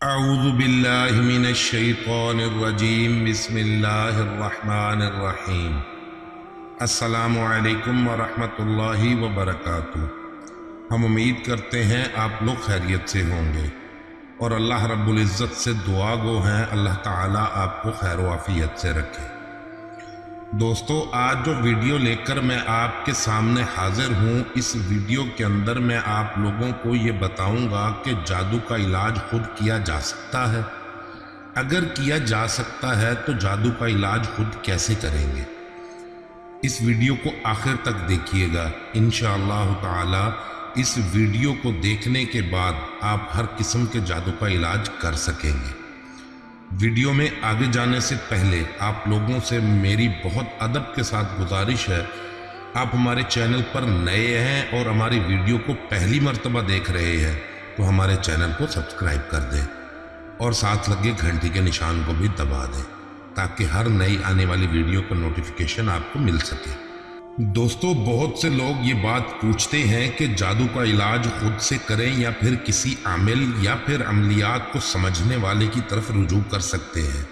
اعوذ باللہ من الشیطان الرجیم بسم اللہ الرحمن الرحیم۔ السلام علیکم ورحمۃ اللہ وبرکاتہ۔ ہم امید کرتے ہیں آپ لوگ خیریت سے ہوں گے اور اللہ رب العزت سے دعا گو ہیں اللہ تعالیٰ آپ کو خیر و عافیت سے رکھے۔ دوستو، آج جو ویڈیو لے کر میں آپ کے سامنے حاضر ہوں، اس ویڈیو کے اندر میں آپ لوگوں کو یہ بتاؤں گا کہ جادو کا علاج خود کیا جا سکتا ہے۔ اگر کیا جا سکتا ہے تو جادو کا علاج خود کیسے کریں گے؟ اس ویڈیو کو آخر تک دیکھیے گا۔ انشاءاللہ تعالی اس ویڈیو کو دیکھنے کے بعد آپ ہر قسم کے جادو کا علاج کر سکیں گے۔ ویڈیو میں آگے جانے سے پہلے آپ لوگوں سے میری بہت ادب کے ساتھ گزارش ہے، آپ ہمارے چینل پر نئے ہیں اور ہماری ویڈیو کو پہلی مرتبہ دیکھ رہے ہیں تو ہمارے چینل کو سبسکرائب کر دیں اور ساتھ لگے گھنٹی کے نشان کو بھی دبا دیں تاکہ ہر نئی آنے والی ویڈیو کا نوٹیفیکیشن آپ کو مل سکے۔ دوستو، بہت سے لوگ یہ بات پوچھتے ہیں کہ جادو کا علاج خود سے کریں یا پھر کسی عامل یا پھر عملیات کو سمجھنے والے کی طرف رجوع کر سکتے ہیں۔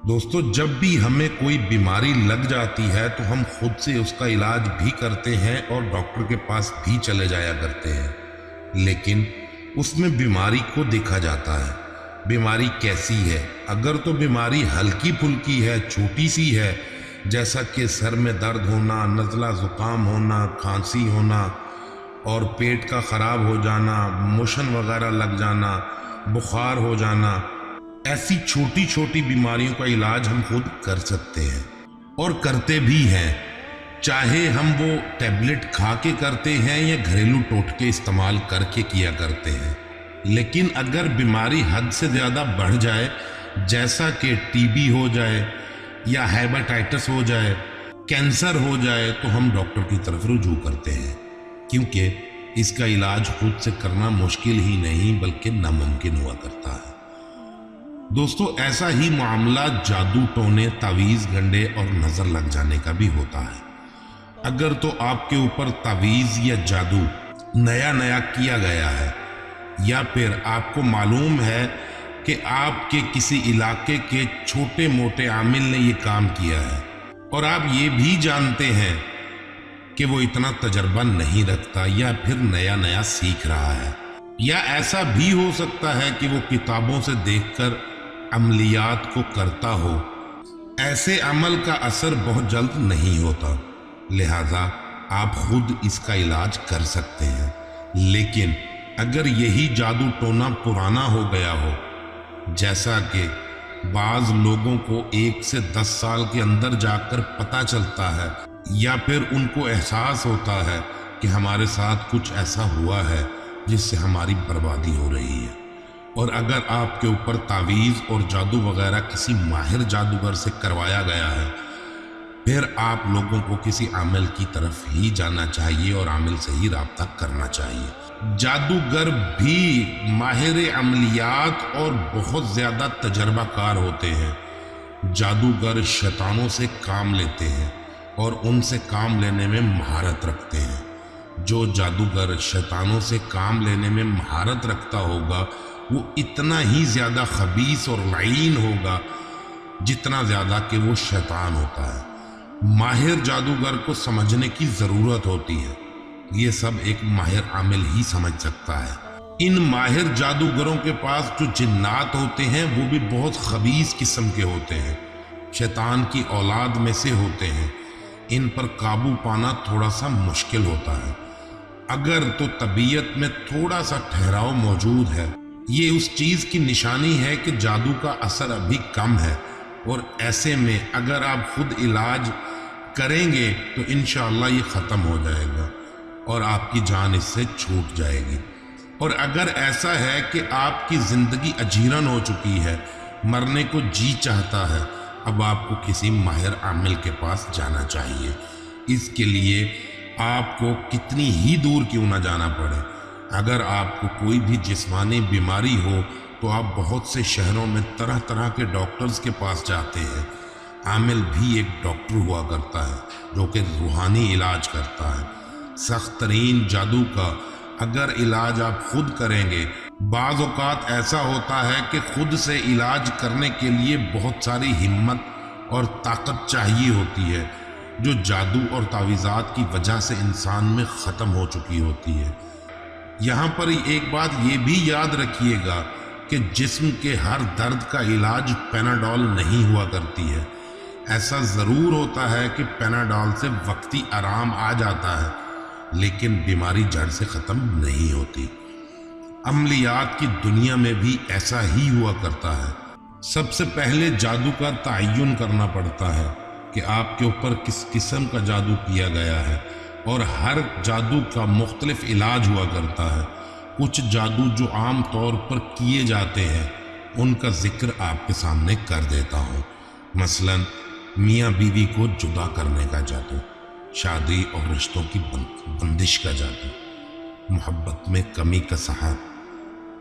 دوستو، جب بھی ہمیں کوئی بیماری لگ جاتی ہے تو ہم خود سے اس کا علاج بھی کرتے ہیں اور ڈاکٹر کے پاس بھی چلے جایا کرتے ہیں، لیکن اس میں بیماری کو دیکھا جاتا ہے بیماری کیسی ہے۔ اگر تو بیماری ہلکی پھلکی ہے، چھوٹی سی ہے، جیسا کہ سر میں درد ہونا، نزلہ زکام ہونا، کھانسی ہونا اور پیٹ کا خراب ہو جانا، موشن وغیرہ لگ جانا، بخار ہو جانا، ایسی چھوٹی چھوٹی بیماریوں کا علاج ہم خود کر سکتے ہیں اور کرتے بھی ہیں، چاہے ہم وہ ٹیبلٹ کھا کے کرتے ہیں یا گھریلو ٹوٹکے استعمال کر کے کیا کرتے ہیں۔ لیکن اگر بیماری حد سے زیادہ بڑھ جائے، جیسا کہ ٹی بی ہو جائے یا ہیپاٹائٹس ہو جائے، کینسر ہو جائے، تو ہم ڈاکٹر کی طرف رجوع کرتے ہیں، کیونکہ اس کا علاج خود سے کرنا مشکل ہی نہیں بلکہ ناممکن ہوا کرتا ہے۔ دوستو، ایسا ہی معاملہ جادو ٹونے، تعویذ گنڈے اور نظر لگ جانے کا بھی ہوتا ہے۔ اگر تو آپ کے اوپر تعویذ یا جادو نیا کیا گیا ہے یا پھر آپ کو معلوم ہے کہ آپ کے کسی علاقے کے چھوٹے موٹے عامل نے یہ کام کیا ہے اور آپ یہ بھی جانتے ہیں کہ وہ اتنا تجربہ نہیں رکھتا یا پھر نیا سیکھ رہا ہے، یا ایسا بھی ہو سکتا ہے کہ وہ کتابوں سے دیکھ کر عملیات کو کرتا ہو، ایسے عمل کا اثر بہت جلد نہیں ہوتا، لہذا آپ خود اس کا علاج کر سکتے ہیں۔ لیکن اگر یہی جادو ٹونا پرانا ہو گیا ہو، جیسا کہ بعض لوگوں کو 1 سے 10 سال کے اندر جا کر پتہ چلتا ہے یا پھر ان کو احساس ہوتا ہے کہ ہمارے ساتھ کچھ ایسا ہوا ہے جس سے ہماری بربادی ہو رہی ہے، اور اگر آپ کے اوپر تعویذ اور جادو وغیرہ کسی ماہر جادوگر سے کروایا گیا ہے، پھر آپ لوگوں کو کسی عامل کی طرف ہی جانا چاہیے اور عامل سے ہی رابطہ کرنا چاہیے۔ جادوگر بھی ماہر عملیات اور بہت زیادہ تجربہ کار ہوتے ہیں۔ جادوگر شیطانوں سے کام لیتے ہیں اور ان سے کام لینے میں مہارت رکھتے ہیں۔ جو جادوگر شیطانوں سے کام لینے میں مہارت رکھتا ہوگا وہ اتنا ہی زیادہ خبیث اور لعین ہوگا جتنا زیادہ کہ وہ شیطان ہوتا ہے۔ ماہر جادوگر کو سمجھنے کی ضرورت ہوتی ہے، یہ سب ایک ماہر عامل ہی سمجھ سکتا ہے۔ ان ماہر جادوگروں کے پاس جو جنات ہوتے ہیں وہ بھی بہت خبیث قسم کے ہوتے ہیں، شیطان کی اولاد میں سے ہوتے ہیں، ان پر قابو پانا تھوڑا سا مشکل ہوتا ہے۔ اگر تو طبیعت میں تھوڑا سا ٹھہراؤ موجود ہے، یہ اس چیز کی نشانی ہے کہ جادو کا اثر ابھی کم ہے، اور ایسے میں اگر آپ خود علاج کریں گے تو انشاءاللہ یہ ختم ہو جائے گا اور آپ کی جان اس سے چھوٹ جائے گی۔ اور اگر ایسا ہے کہ آپ کی زندگی اجیرن ہو چکی ہے، مرنے کو جی چاہتا ہے، اب آپ کو کسی ماہر عامل کے پاس جانا چاہیے۔ اس کے لیے آپ کو کتنی ہی دور کیوں نہ جانا پڑے، اگر آپ کو کوئی بھی جسمانی بیماری ہو تو آپ بہت سے شہروں میں طرح طرح کے ڈاکٹرز کے پاس جاتے ہیں۔ عامل بھی ایک ڈاکٹر ہوا کرتا ہے جو کہ روحانی علاج کرتا ہے۔ سخت ترین جادو کا اگر علاج آپ خود کریں گے بعض اوقات ایسا ہوتا ہے کہ خود سے علاج کرنے کے لیے بہت ساری ہمت اور طاقت چاہیے ہوتی ہے، جو جادو اور تعویذات کی وجہ سے انسان میں ختم ہو چکی ہوتی ہے۔ یہاں پر ایک بات یہ بھی یاد رکھیے گا کہ جسم کے ہر درد کا علاج پیناڈول نہیں ہوا کرتی ہے۔ ایسا ضرور ہوتا ہے کہ پیناڈول سے وقتی آرام آ جاتا ہے، لیکن بیماری جڑ سے ختم نہیں ہوتی۔ عملیات کی دنیا میں بھی ایسا ہی ہوا کرتا ہے۔ سب سے پہلے جادو کا تعین کرنا پڑتا ہے کہ آپ کے اوپر کس قسم کا جادو کیا گیا ہے، اور ہر جادو کا مختلف علاج ہوا کرتا ہے۔ کچھ جادو جو عام طور پر کیے جاتے ہیں ان کا ذکر آپ کے سامنے کر دیتا ہوں۔ مثلا میاں بیوی کو جدا کرنے کا جادو، شادی اور رشتوں کی بندش کا جادو، محبت میں کمی کا سحر،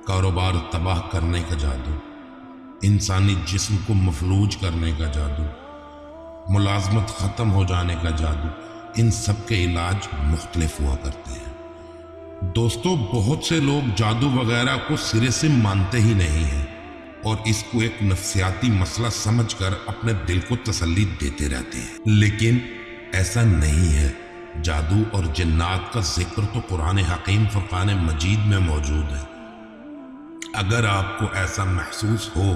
کاروبار تباہ کرنے کا جادو، انسانی جسم کو مفلوج کرنے کا جادو، ملازمت ختم ہو جانے کا جادو، ان سب کے علاج مختلف ہوا کرتے ہیں۔ دوستو، بہت سے لوگ جادو وغیرہ کو سرے سے مانتے ہی نہیں ہیں اور اس کو ایک نفسیاتی مسئلہ سمجھ کر اپنے دل کو تسلی دیتے رہتے ہیں، لیکن ایسا نہیں ہے۔ جادو اور جنات کا ذکر تو قرآن حکیم فرقان مجید میں موجود ہے۔ اگر آپ کو ایسا محسوس ہو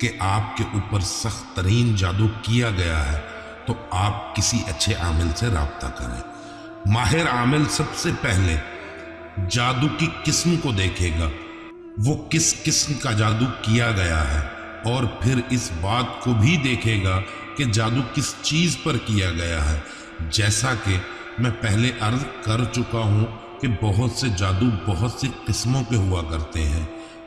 کہ آپ کے اوپر سخت ترین جادو کیا گیا ہے تو آپ کسی اچھے عامل سے رابطہ کریں۔ ماہر عامل سب سے پہلے جادو کی قسم کو دیکھے گا، وہ کس قسم کا جادو کیا گیا ہے، اور پھر اس بات کو بھی دیکھے گا کہ جادو کس چیز پر کیا گیا ہے۔ جیسا کہ میں پہلے عرض کر چکا ہوں کہ بہت سے جادو بہت سی قسموں کے ہوا کرتے ہیں۔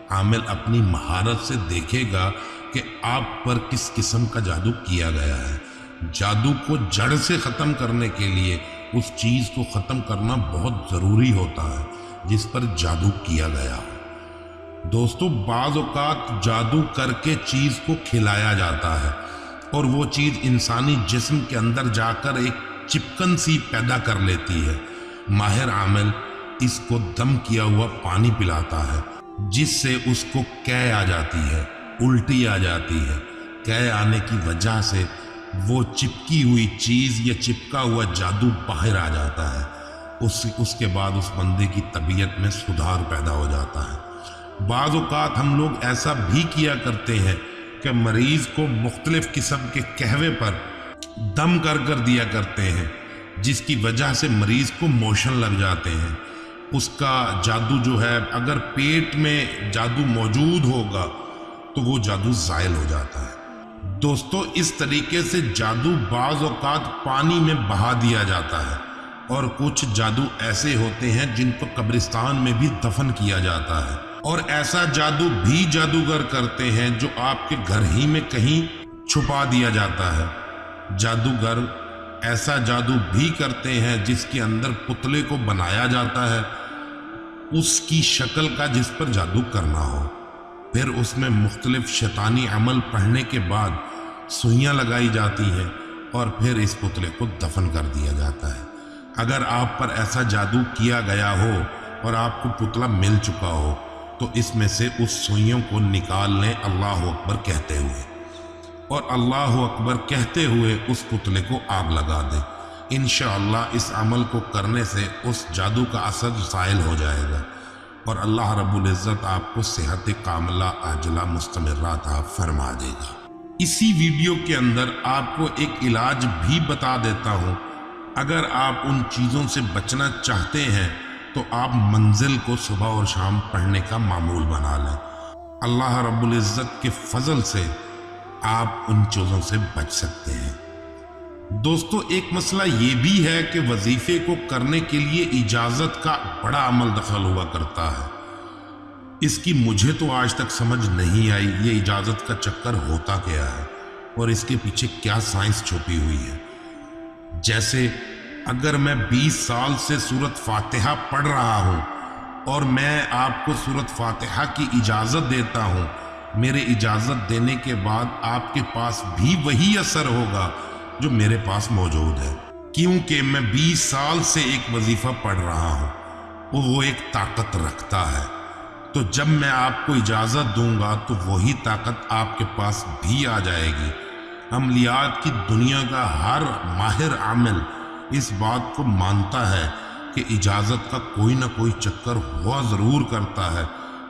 عامل اپنی مہارت سے دیکھے گا کہ آپ پر کس قسم کا جادو کیا گیا ہے۔ جادو کو جڑ سے ختم کرنے کے لیے اس چیز کو ختم کرنا بہت ضروری ہوتا ہے جس پر جادو کیا گیا ہو۔ دوستو، بعض اوقات جادو کر کے چیز کو کھلایا جاتا ہے اور وہ چیز انسانی جسم کے اندر جا کر ایک چپکن سی پیدا کر لیتی ہے۔ ماہر عامل اس کو دم کیا ہوا پانی پلاتا ہے، جس سے اس کو قے آ جاتی ہے، الٹی آ جاتی ہے۔ قے آنے کی وجہ سے وہ چپکی ہوئی چیز یا چپکا ہوا جادو باہر آ جاتا ہے۔ اس کے بعد اس بندے کی طبیعت میں سدھار پیدا ہو جاتا ہے۔ بعض اوقات ہم لوگ ایسا بھی کیا کرتے ہیں کہ مریض کو مختلف قسم کے قہوے پر دم کر دیا کرتے ہیں، جس کی وجہ سے مریض کو موشن لگ جاتے ہیں۔ اس کا جادو جو ہے، اگر پیٹ میں جادو موجود ہوگا تو وہ جادو زائل ہو جاتا ہے۔ دوستو، اس طریقے سے جادو بعض اوقات پانی میں بہا دیا جاتا ہے، اور کچھ جادو ایسے ہوتے ہیں جن کو قبرستان میں بھی دفن کیا جاتا ہے، اور ایسا جادو بھی جادوگر کرتے ہیں جو آپ کے گھر ہی میں کہیں چھپا دیا جاتا ہے۔ جادوگر ایسا جادو بھی کرتے ہیں جس کے اندر پتلے کو بنایا جاتا ہے اس کی شکل کا جس پر جادو کرنا ہو، پھر اس میں مختلف شیطانی عمل پڑھنے کے بعد سوئیاں لگائی جاتی ہیں اور پھر اس پتلے کو دفن کر دیا جاتا ہے۔ اگر آپ پر ایسا جادو کیا گیا ہو اور آپ کو پتلا مل چکا ہو تو اس میں سے اس سوئیوں کو نکال لیں اللہ اکبر کہتے ہوئے، اور اللہ اکبر کہتے ہوئے اس پتلے کو آگ لگا دیں۔ انشاءاللہ اس عمل کو کرنے سے اس جادو کا اثر زائل ہو جائے گا اور اللہ رب العزت آپ کو صحت کاملہ عاجلہ مستمرہ عطا فرما دے گا۔ اسی ویڈیو کے اندر آپ کو ایک علاج بھی بتا دیتا ہوں۔ اگر آپ ان چیزوں سے بچنا چاہتے ہیں تو آپ منزل کو صبح اور شام پڑھنے کا معمول بنا لیں۔ اللہ رب العزت کے فضل سے آپ ان چیزوں سے بچ سکتے ہیں۔ دوستو، ایک مسئلہ یہ بھی ہے کہ وظیفے کو کرنے کے لیے اجازت کا بڑا عمل دخل ہوا کرتا ہے۔ اس کی مجھے تو آج تک سمجھ نہیں آئی یہ اجازت کا چکر ہوتا کیا ہے اور اس کے پیچھے کیا سائنس چھپی ہوئی ہے۔ جیسے اگر میں 20 سال سے سورۃ فاتحہ پڑھ رہا ہوں اور میں آپ کو سورۃ فاتحہ کی اجازت دیتا ہوں، میرے اجازت دینے کے بعد آپ کے پاس بھی وہی اثر ہوگا جو میرے پاس موجود ہے، کیونکہ میں 20 سال سے ایک وظیفہ پڑھ رہا ہوں، وہ ایک طاقت رکھتا ہے۔ تو جب میں آپ کو اجازت دوں گا تو وہی طاقت آپ کے پاس بھی آ جائے گی۔ عملیات کی دنیا کا ہر ماہر عامل اس بات کو مانتا ہے کہ اجازت کا کوئی نہ کوئی چکر ہوا ضرور کرتا ہے،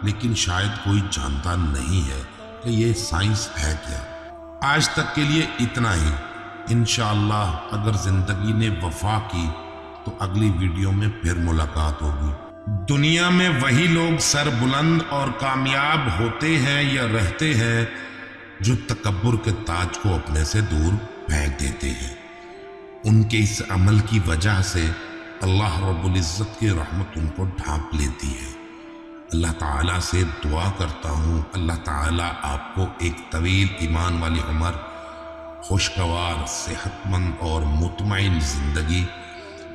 لیکن شاید کوئی جانتا نہیں ہے کہ یہ سائنس ہے کیا۔ آج تک کے لیے اتنا ہی۔ انشاءاللہ اگر زندگی نے وفا کی تو اگلی ویڈیو میں پھر ملاقات ہوگی۔ دنیا میں وہی لوگ سر بلند اور کامیاب ہوتے ہیں یا رہتے ہیں جو تکبر کے تاج کو اپنے سے دور پھینک دیتے ہیں۔ ان کے اس عمل کی وجہ سے اللہ رب العزت کی رحمت ان کو ڈھانپ لیتی ہے۔ اللہ تعالیٰ سے دعا کرتا ہوں اللہ تعالیٰ آپ کو ایک طویل ایمان والی عمر، خوشگوار، صحت مند اور مطمئن زندگی،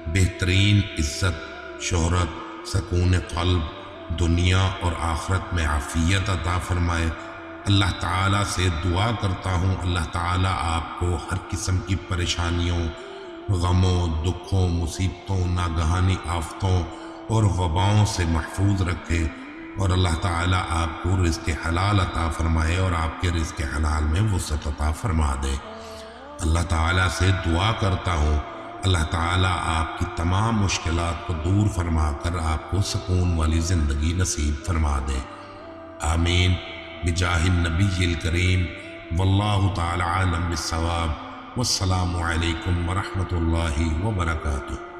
بہترین عزت، شہرت، سکون قلب، دنیا اور آخرت میں عافیت عطا فرمائے۔ اللہ تعالیٰ سے دعا کرتا ہوں اللہ تعالیٰ آپ کو ہر قسم کی پریشانیوں، غموں، دکھوں، مصیبتوں، ناگہانی آفتوں اور وباؤں سے محفوظ رکھے، اور اللہ تعالیٰ آپ کو رزق حلال عطا فرمائے اور آپ کے رزق حلال میں وسعت عطا فرما دے۔ اللہ تعالیٰ سے دعا کرتا ہوں اللہ تعالیٰ آپ کی تمام مشکلات کو دور فرما کر آپ کو سکون والی زندگی نصیب فرما دے۔ آمین بجاہ النبی الکریم، واللہ تعالی عالم بالصواب، والسلام علیکم ورحمۃ اللہ وبرکاتہ۔